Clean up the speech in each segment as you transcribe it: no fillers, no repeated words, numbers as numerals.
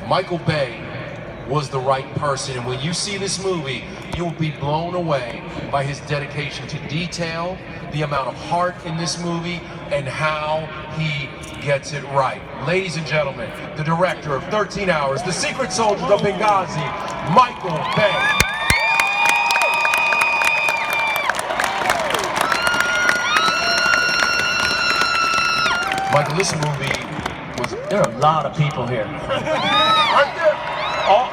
Michael Bay was the right person, and when you see this movie, you will be blown away by his dedication to detail, the amount of heart in this movie, and how he gets it right. Ladies and gentlemen, the director of 13 Hours, The Secret Soldiers of Benghazi, Michael Bay. Michael, this movie was... There are a lot of people here. Right there.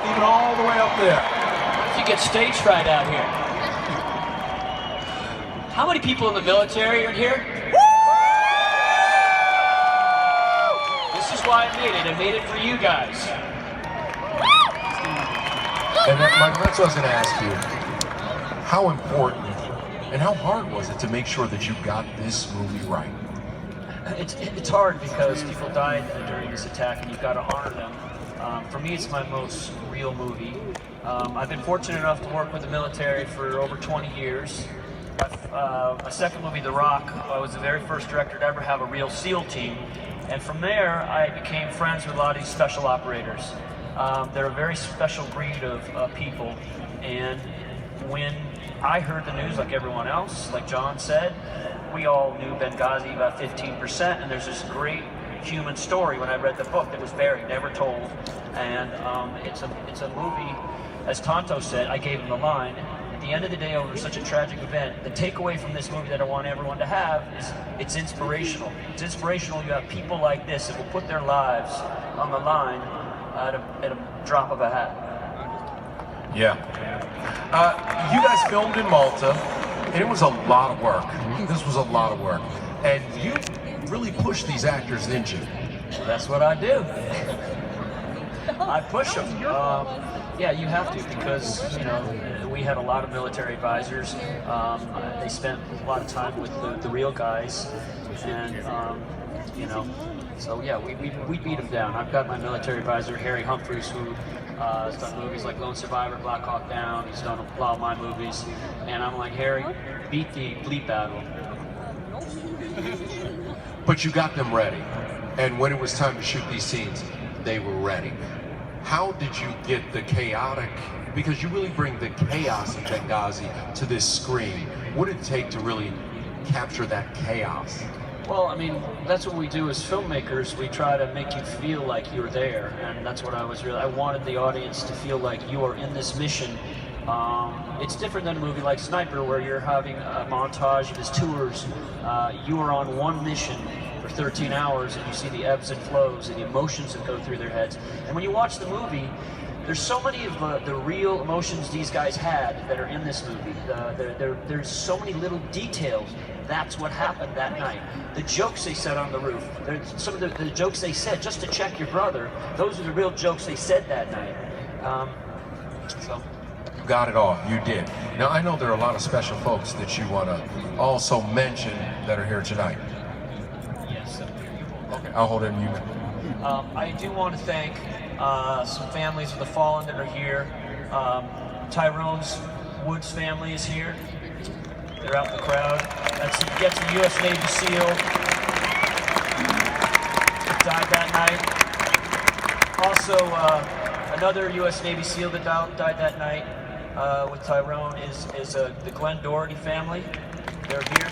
Even all the way up there. What if you get stage fright out here? How many people in the military are in here? This is why I made it. I made it for you guys. And Michael, that's what I was going to ask you. How important and how hard was it to make sure that you got this movie right? It's hard because people died during this attack and you've got to honor them. For me, it's my most real movie. I've been fortunate enough to work with the military for over 20 years. My second movie, The Rock, I was the very first director to ever have a real SEAL team. And from there, I became friends with a lot of these special operators. They're a very special breed of people. And when I heard the news like everyone else, like John said, we all knew Benghazi about 15%, and there's this great human story when I read the book that was buried, never told. And it's a movie, as Tonto said, I gave him the line, at the end of the day over such a tragic event, the takeaway from this movie that I want everyone to have is it's inspirational. It's inspirational. You have people like this that will put their lives on the line at a drop of a hat. Yeah. You guys filmed in Malta, and it was a lot of work. This was a lot of work. And you really pushed these actors, didn't you? Well, that's what I do. I push them. Yeah, you have to, because, you know, we had a lot of military advisors. They spent a lot of time with the real guys. And, you know, so yeah, we beat them down. I've got my military advisor, Harry Humphreys, who has done movies like Lone Survivor, Black Hawk Down. He's done a lot of my movies. And I'm like, Harry, beat the bleep battle. But you got them ready. And when it was time to shoot these scenes, they were ready. How did you get the chaotic, because you really bring the chaos of Benghazi to this screen. What did it take to really capture that chaos? Well, I mean, that's what we do as filmmakers. We try to make you feel like you're there, and that's what I wanted the audience to feel like you are in this mission. It's different than a movie like Sniper, where you're having a montage of his tours. You are on one mission for 13 hours, and you see the ebbs and flows and the emotions that go through their heads. And when you watch the movie, there's so many of the real emotions these guys had that are in this movie. There's so many little details. That's what happened that night. The jokes they said on the roof, some of the jokes they said just to check your brother, those are the real jokes they said that night. So. You got it all, you did. Now I know there are a lot of special folks that you want to also mention that are here tonight. Yes. Okay, I'll hold it in you. I do want to thank some families of the fallen that are here. Tyrone's Woods family is here. They're out in the crowd. That's a U.S. Navy SEAL that died that night. Also, another U.S. Navy SEAL that died that night with Tyrone is the Glenn Doherty family. They're here.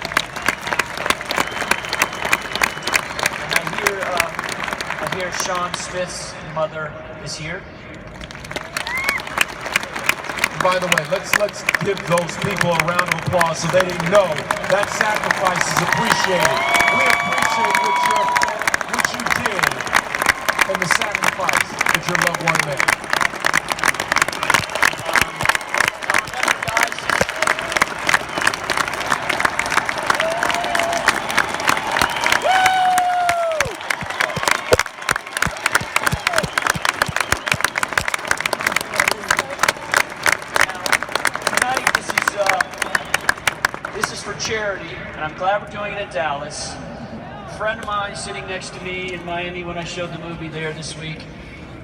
And I hear Sean Smith's mother is here. By the way, let's give those people a round of applause so they didn't know that sacrifice is appreciated. We appreciate what you did and the sacrifice that your loved one made. Charity, and I'm glad we're doing it in Dallas. A friend of mine sitting next to me in Miami when I showed the movie there this week,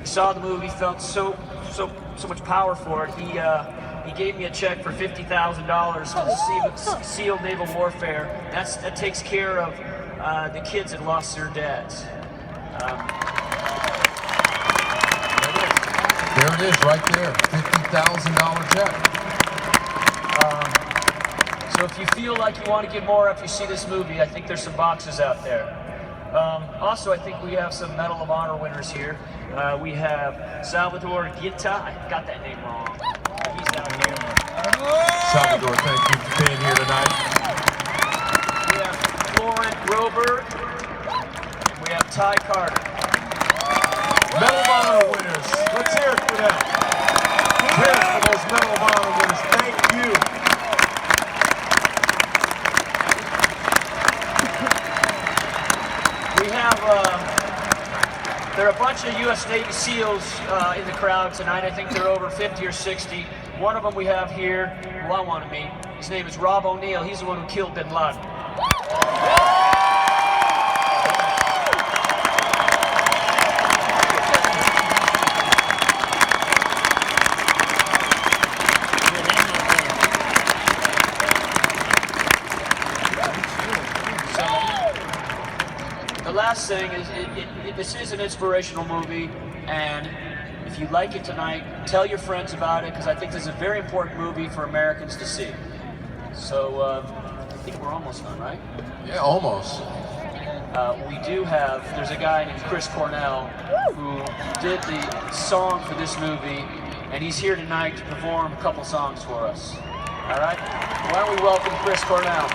he saw the movie, felt so much power for it. He gave me a check for $50,000 for the SEAL Naval Warfare. That takes care of the kids that lost their dads. There it is. it is, right there. $50,000 check. So if you feel like you want to get more after you see this movie, I think there's some boxes out there. Also, I think we have some Medal of Honor winners here. We have Salvador Guita. I got that name wrong. He's down here. Salvador, thank you for being here tonight. We have Florent Groberg. And we have Ty Carter. Medal of Honor winners. Let's hear it for them. Let's hear it for those Medal of Honor winners. Thank you. We have, there are a bunch of U.S. Navy SEALs in the crowd tonight. I think they're over 50 or 60. One of them we have here, who I want to meet. His name is Rob O'Neill. He's the one who killed Bin Laden. The last thing is, this is an inspirational movie, and if you like it tonight, tell your friends about it, because I think this is a very important movie for Americans to see. So, I think we're almost done, right? Yeah, almost. We do have, there's a guy named Chris Cornell who did the song for this movie, and he's here tonight to perform a couple songs for us. All right? Why don't we welcome Chris Cornell?